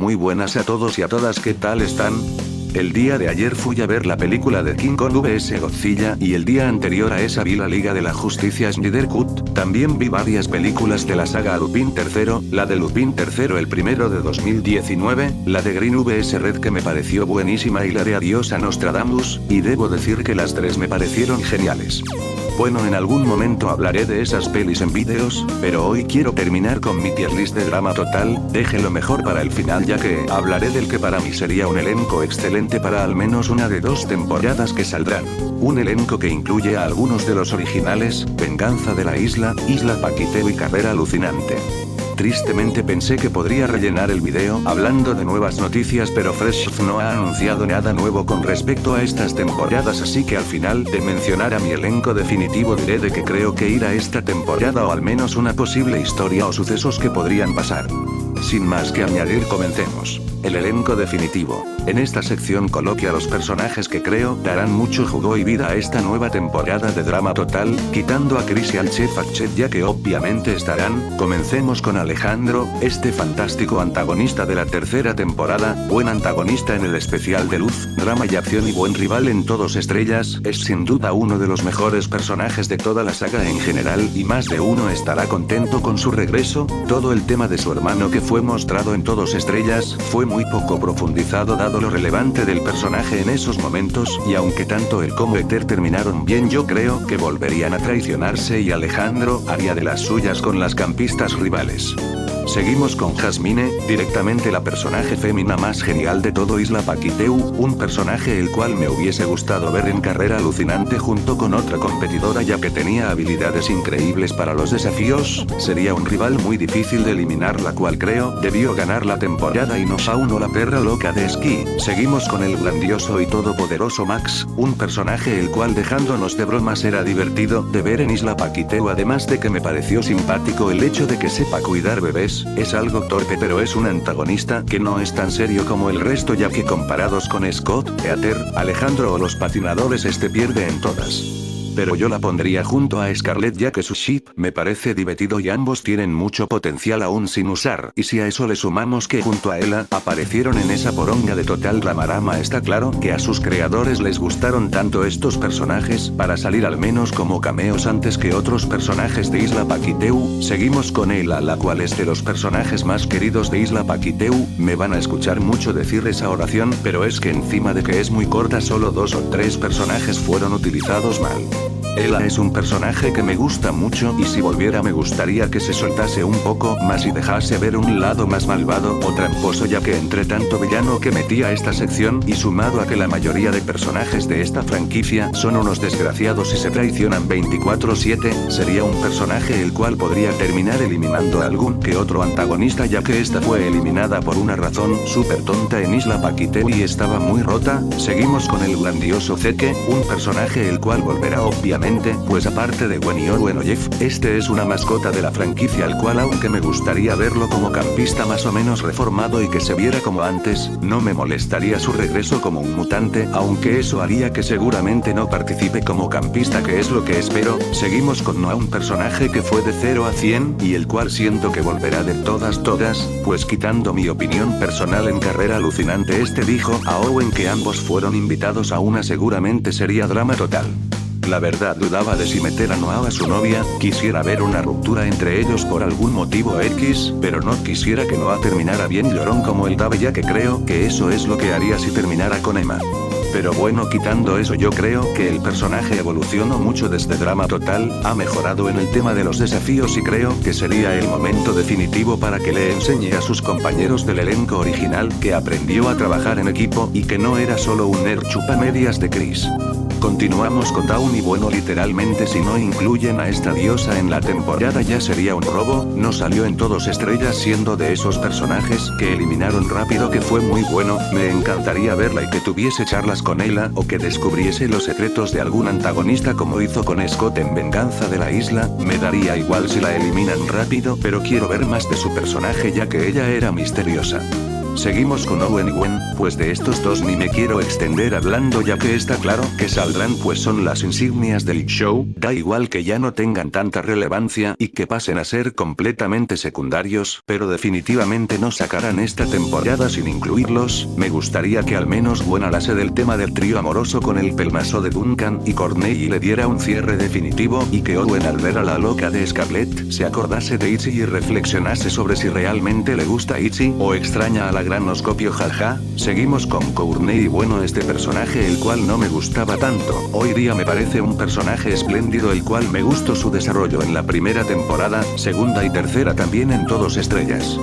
muy buenas a todos y a todas, ¿qué tal están? El día de ayer fui a ver la película de King Kong vs Godzilla y el día anterior a esa vi la Liga de la Justicia Snyder Cut. También vi varias películas de la saga Lupin III, la de Lupin III el primero de 2019, la de Green vs Red que me pareció buenísima y la de Adiós a Nostradamus, y debo decir que las tres me parecieron geniales. Bueno, en algún momento hablaré de esas pelis en vídeos, pero hoy quiero terminar con mi tier list de drama total, deje lo mejor para el final ya que hablaré del que para mí sería un elenco excelente para al menos una de 2 temporadas que saldrán. Un elenco que incluye a algunos de los originales, Venganza de la Isla, Isla Paquiteo y Carrera Alucinante. Tristemente pensé que podría rellenar el video hablando de nuevas noticias, pero Fresh no ha anunciado nada nuevo con respecto a estas temporadas, así que al final de mencionar a mi elenco definitivo diré de que creo que irá esta temporada o al menos una posible historia o sucesos que podrían pasar. Sin más que añadir, comencemos. El elenco definitivo. En esta sección coloqué a los personajes que creo darán mucho jugo y vida a esta nueva temporada de drama total, quitando a Chris y al Chef Hatchet ya que obviamente estarán. Comencemos con Alejandro, este fantástico antagonista de la tercera temporada, buen antagonista en el especial de luz, drama y acción y buen rival en Todos Estrellas, es sin duda uno de los mejores personajes de toda la saga en general y más de uno estará contento con su regreso. Todo el tema de su hermano que fue mostrado en Todos Estrellas fue muy poco profundizado dado lo relevante del personaje en esos momentos, y aunque tanto él como Ether terminaron bien, yo creo que volverían a traicionarse y Alejandro haría de las suyas con las campistas rivales. Seguimos con Jasmine, directamente la personaje fémina más genial de todo Isla Paquiteu, un personaje el cual me hubiese gustado ver en Carrera Alucinante junto con otra competidora ya que tenía habilidades increíbles para los desafíos, sería un rival muy difícil de eliminar, la cual creo debió ganar la temporada y no Sauno la perra loca de esquí. Seguimos con el grandioso y todopoderoso Max, un personaje el cual dejándonos de bromas era divertido de ver en Isla Paquiteu, además de que me pareció simpático el hecho de que sepa cuidar bebés. Es algo torpe pero es un antagonista que no es tan serio como el resto ya que comparados con Scott, Ether, Alejandro o los patinadores este pierde en todas. Pero yo la pondría junto a Scarlett ya que su ship me parece divertido y ambos tienen mucho potencial aún sin usar, y si a eso le sumamos que junto a Ella aparecieron en esa poronga de Total Dramarama, está claro que a sus creadores les gustaron tanto estos personajes para salir al menos como cameos antes que otros personajes de Isla Paquiteu. Seguimos con Ella, la cual es de los personajes más queridos de Isla Paquiteu. Me van a escuchar mucho decir esa oración, pero es que encima de que es muy corta solo 2 o 3 personajes fueron utilizados mal. Ella es un personaje que me gusta mucho y si volviera me gustaría que se soltase un poco más y dejase ver un lado más malvado o tramposo ya que entre tanto villano que metía esta sección y sumado a que la mayoría de personajes de esta franquicia son unos desgraciados y se traicionan 24/7, sería un personaje el cual podría terminar eliminando a algún que otro antagonista ya que esta fue eliminada por una razón súper tonta en Isla Paquiteu y estaba muy rota. Seguimos con el grandioso Zeke, un personaje el cual volverá obviamente, pues aparte de Gwen y Owen o Jeff, este es una mascota de la franquicia al cual aunque me gustaría verlo como campista más o menos reformado y que se viera como antes, no me molestaría su regreso como un mutante, aunque eso haría que seguramente no participe como campista, que es lo que espero. Seguimos con Noah, un personaje que fue de 0 a 100 y el cual siento que volverá de todas, pues quitando mi opinión personal en Carrera Alucinante este dijo a Owen que ambos fueron invitados a una seguramente sería drama total. La verdad dudaba de si meter a Noah a su novia, quisiera ver una ruptura entre ellos por algún motivo X, pero no quisiera que Noah terminara bien llorón como el Dave ya que creo que eso es lo que haría si terminara con Emma. Pero bueno, quitando eso, yo creo que el personaje evolucionó mucho desde drama total, ha mejorado en el tema de los desafíos y creo que sería el momento definitivo para que le enseñe a sus compañeros del elenco original que aprendió a trabajar en equipo y que no era solo un nerd chupamedias de Chris. Continuamos con Dawn y bueno, literalmente si no incluyen a esta diosa en la temporada ya sería un robo, no salió en Todos Estrellas siendo de esos personajes que eliminaron rápido que fue muy bueno, me encantaría verla y que tuviese charlas con ella o que descubriese los secretos de algún antagonista como hizo con Scott en Venganza de la Isla, me daría igual si la eliminan rápido pero quiero ver más de su personaje ya que ella era misteriosa. Seguimos con Owen y Gwen, pues de estos dos ni me quiero extender hablando ya que está claro que saldrán pues son las insignias del show, da igual que ya no tengan tanta relevancia y que pasen a ser completamente secundarios, pero definitivamente no sacarán esta temporada sin incluirlos. Me gustaría que al menos Gwen hablase del tema del trío amoroso con el pelmazo de Duncan y Courtney y le diera un cierre definitivo, y que Owen al ver a la loca de Scarlett se acordase de Itchy y reflexionase sobre si realmente le gusta Itchy o extraña a la gran Oscopio, jaja. Seguimos con Courtney y bueno, este personaje el cual no me gustaba tanto, hoy día me parece un personaje espléndido el cual me gustó su desarrollo en la primera temporada, segunda y tercera también en todos estrellas.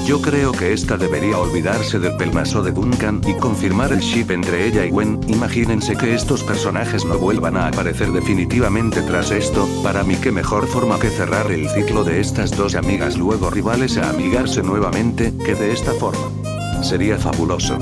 Yo creo que esta debería olvidarse del pelmazo de Duncan y confirmar el ship entre ella y Gwen. Imagínense que estos personajes no vuelvan a aparecer definitivamente tras esto. Para mí qué mejor forma que cerrar el ciclo de estas dos amigas luego rivales a amigarse nuevamente, que de esta forma. Sería fabuloso.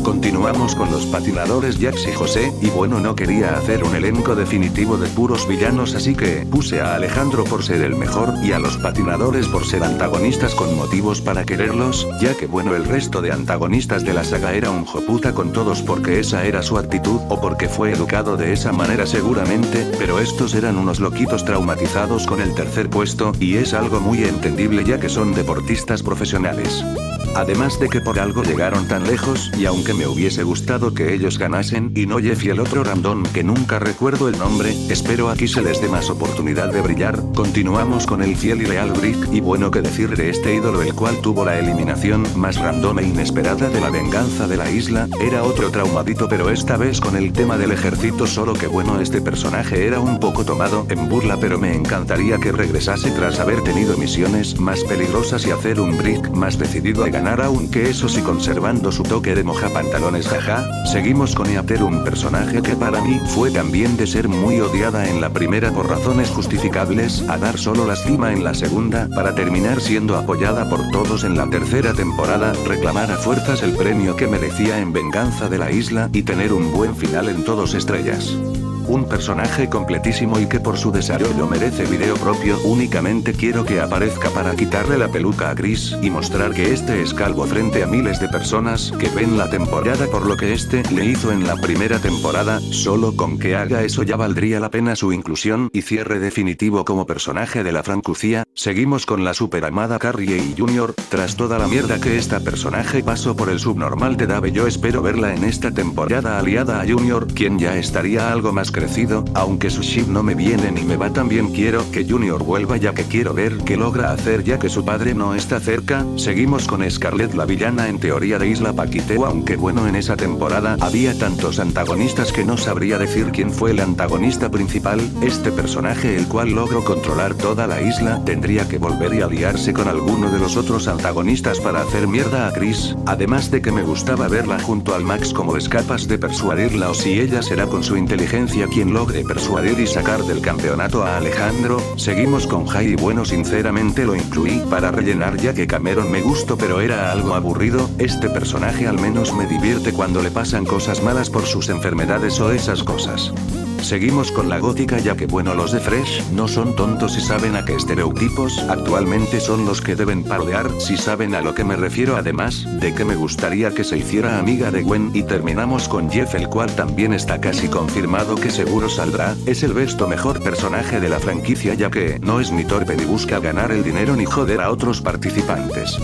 Continuamos con los patinadores Jax y José, y bueno, no quería hacer un elenco definitivo de puros villanos, así que puse a Alejandro por ser el mejor y a los patinadores por ser antagonistas con motivos para quererlos, ya que bueno, el resto de antagonistas de la saga era un joputa con todos porque esa era su actitud o porque fue educado de esa manera seguramente, pero estos eran unos loquitos traumatizados con el tercer puesto, y es algo muy entendible ya que son deportistas profesionales. Además de que por algo llegaron tan lejos, y aunque me hubiese gustado que ellos ganasen y no Jeff y el otro random que nunca recuerdo el nombre, espero aquí se les dé más oportunidad de brillar. Continuamos con el fiel y leal Brick, y bueno, que decir de este ídolo el cual tuvo la eliminación más random e inesperada de la venganza de la isla. Era otro traumadito, pero esta vez con el tema del ejército, solo que bueno, este personaje era un poco tomado en burla, pero me encantaría que regresase tras haber tenido misiones más peligrosas y hacer un Brick más decidido a ganar, aunque eso sí conservando su toque de mojapantalones, jaja. Seguimos con Eater, un personaje que para mí fue también de ser muy odiada en la primera por razones justificables, a dar solo la cima en la segunda, para terminar siendo apoyada por todos en la tercera temporada, reclamar a fuerzas el premio que merecía en Venganza de la Isla, y tener un buen final en Todos Estrellas. Un personaje completísimo y que por su desarrollo merece video propio. Únicamente quiero que aparezca para quitarle la peluca a Chris y mostrar que este es calvo frente a miles de personas que ven la temporada por lo que este le hizo en la primera temporada. Solo con que haga eso ya valdría la pena su inclusión y cierre definitivo como personaje de la franquicia. Seguimos con la super amada Carrie y Junior. Tras toda la mierda que esta personaje pasó por el subnormal de Dave, yo espero verla en esta temporada aliada a Junior, quien ya estaría algo más crecido, aunque su ship no me viene ni me va tan bien. Quiero que Junior vuelva ya que quiero ver qué logra hacer ya que su padre no está cerca. Seguimos con Scarlett, la villana en teoría de Isla Paquiteo, aunque bueno, en esa temporada había tantos antagonistas que no sabría decir quién fue el antagonista principal. Este personaje el cual logró controlar toda la isla tendría que volver y aliarse con alguno de los otros antagonistas para hacer mierda a Chris, además de que me gustaba verla junto al Max como es capaz de persuadirla, o si ella será con su inteligencia quien logre persuadir y sacar del campeonato a Alejandro. Seguimos con Jai y bueno, sinceramente lo incluí para rellenar ya que Cameron me gustó pero era algo aburrido. Este personaje al menos me divierte cuando le pasan cosas malas por sus enfermedades o esas cosas. Seguimos con la gótica ya que bueno, los de Fresh no son tontos y saben a qué estereotipos actualmente son los que deben parodiar, si saben a lo que me refiero, además de que me gustaría que se hiciera amiga de Gwen. Y terminamos con Jeff, el cual también está casi confirmado que seguro saldrá. Es el mejor personaje de la franquicia ya que no es ni torpe ni busca ganar el dinero ni joder a otros participantes.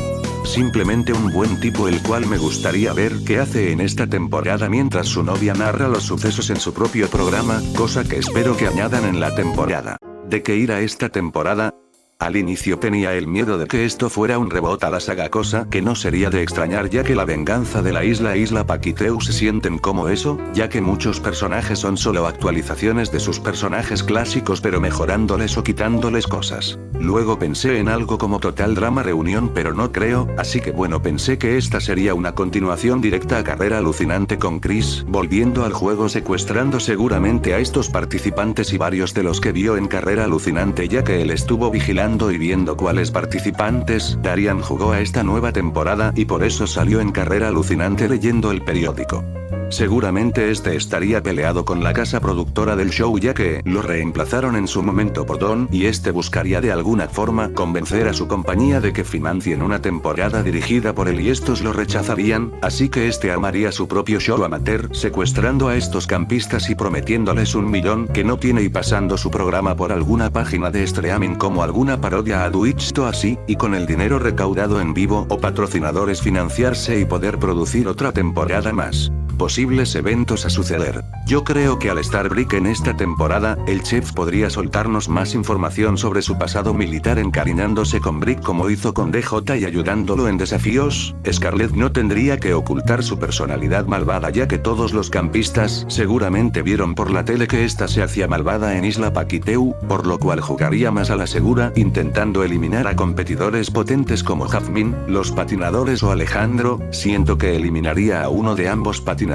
Simplemente un buen tipo el cual me gustaría ver qué hace en esta temporada mientras su novia narra los sucesos en su propio programa, cosa que espero que añadan en la temporada. ¿De qué irá esta temporada? Al inicio tenía el miedo de que esto fuera un reboot a la saga, cosa que no sería de extrañar ya que la venganza de la Isla Paquiteu se sienten como eso, ya que muchos personajes son solo actualizaciones de sus personajes clásicos pero mejorándoles o quitándoles cosas. Luego pensé en algo como Total Drama Reunión pero no creo, así que bueno, pensé que esta sería una continuación directa a Carrera Alucinante con Chris volviendo al juego secuestrando seguramente a estos participantes y varios de los que vio en Carrera Alucinante, ya que él estuvo vigilando y viendo cuáles participantes darían jugo a esta nueva temporada y por eso salió en Carrera Alucinante leyendo el periódico. seguramente este estaría peleado con la casa productora del show ya que lo reemplazaron en su momento por Don y este buscaría de alguna forma convencer a su compañía de que financien una temporada dirigida por él y estos lo rechazarían, así que este armaría su propio show amateur secuestrando a estos campistas y prometiéndoles 1 millón que no tiene y pasando su programa por alguna página de streaming como alguna parodia a Twitch o así, y con el dinero recaudado en vivo o patrocinadores financiarse y poder producir otra temporada más. Posibles eventos a suceder. Yo creo que al estar Brick en esta temporada, el chef podría soltarnos más información sobre su pasado militar encariñándose con Brick como hizo con DJ y ayudándolo en desafíos. Scarlett no tendría que ocultar su personalidad malvada ya que todos los campistas seguramente vieron por la tele que esta se hacía malvada en Isla Paquiteu, por lo cual jugaría más a la segura intentando eliminar a competidores potentes como Jasmine, los patinadores o Alejandro. Siento que eliminaría a uno de ambos patinadores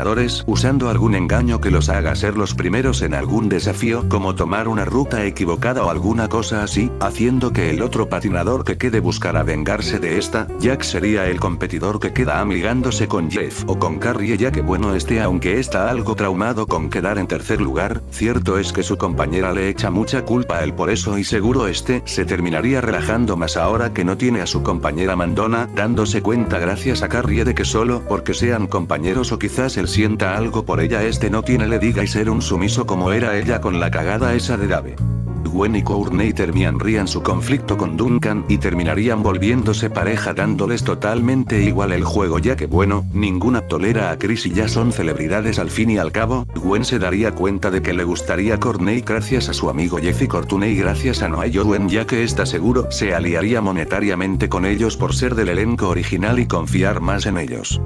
usando algún engaño que los haga ser los primeros en algún desafío como tomar una ruta equivocada o alguna cosa así, haciendo que el otro patinador que quede buscara vengarse de esta. Jack sería el competidor que queda amigándose con Jeff o con Carrie ya que bueno aunque está algo traumado con quedar en tercer lugar, cierto es que su compañera le echa mucha culpa a él por eso y seguro se terminaría relajando más ahora que no tiene a su compañera mandona, dándose cuenta gracias a Carrie de que solo porque sean compañeros o quizás él sienta algo por ella no tiene le diga y ser un sumiso como era ella con la cagada esa de Dave. Gwen y Courtney terminarían su conflicto con Duncan y terminarían volviéndose pareja dándoles totalmente igual el juego ya que bueno, ninguna tolera a Chris y ya son celebridades al fin y al cabo. Gwen se daría cuenta de que le gustaría Courtney gracias a su amigo Jeff y Courtney gracias a Noah y Owen ya que está seguro se aliaría monetariamente con ellos por ser del elenco original y confiar más en ellos.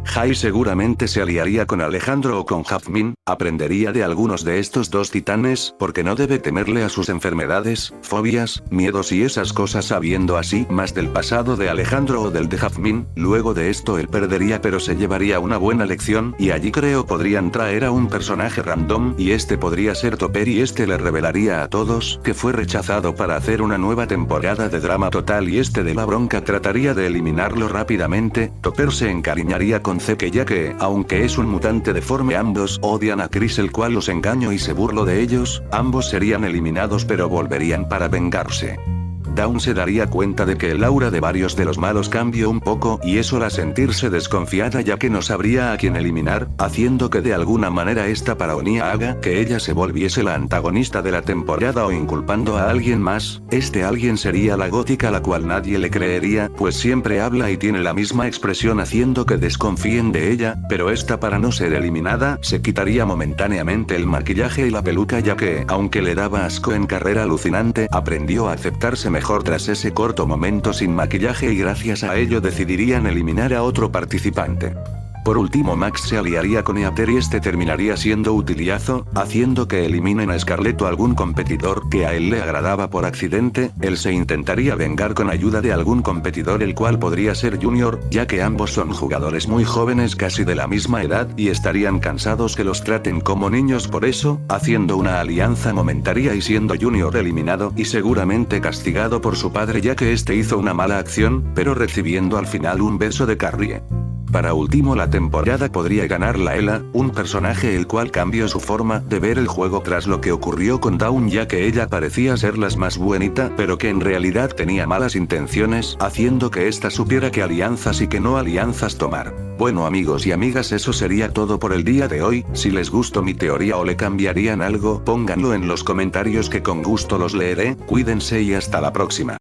Jai seguramente se aliaría con Alejandro o con Jasmine, aprendería de algunos de estos dos titanes, porque no debe temerle a sus enfermedades, fobias, miedos y esas cosas sabiendo así más del pasado de Alejandro o del de Jasmine. Luego de esto él perdería pero se llevaría una buena lección y allí creo podrían traer a un personaje random y podría ser Topper y le revelaría a todos que fue rechazado para hacer una nueva temporada de drama total y de la bronca trataría de eliminarlo rápidamente. Topper se encariñaría con Zeke ya que, aunque es un mutante deforme ambos odian a Chris el cual los engañó y se burló de ellos, ambos serían eliminados pero volverían para vengarse. Dawn se daría cuenta de que el aura de varios de los malos cambió un poco y eso la sentirse desconfiada ya que no sabría a quién eliminar, haciendo que de alguna manera esta paraonía haga que ella se volviese la antagonista de la temporada o inculpando a alguien más. Alguien sería la gótica la cual nadie le creería pues siempre habla y tiene la misma expresión haciendo que desconfíen de ella, pero para no ser eliminada se quitaría momentáneamente el maquillaje y la peluca ya que, aunque le daba asco en Carrera Alucinante, aprendió a aceptarse mejor tras ese corto momento sin maquillaje y gracias a ello decidirían eliminar a otro participante. Por último Max se aliaría con Eater y terminaría siendo utiliazo, haciendo que eliminen a Scarlett o algún competidor que a él le agradaba por accidente. Él se intentaría vengar con ayuda de algún competidor el cual podría ser Junior, ya que ambos son jugadores muy jóvenes casi de la misma edad y estarían cansados que los traten como niños por eso, haciendo una alianza momentánea y siendo Junior eliminado y seguramente castigado por su padre ya que hizo una mala acción, pero recibiendo al final un beso de Carrie. Para último la temporada podría ganar la Ela, un personaje el cual cambió su forma de ver el juego tras lo que ocurrió con Dawn ya que ella parecía ser la más buenita pero que en realidad tenía malas intenciones, haciendo que supiera qué alianzas y qué no alianzas tomar. Bueno amigos y amigas eso sería todo por el día de hoy. Si les gustó mi teoría o le cambiarían algo pónganlo en los comentarios que con gusto los leeré. Cuídense y hasta la próxima.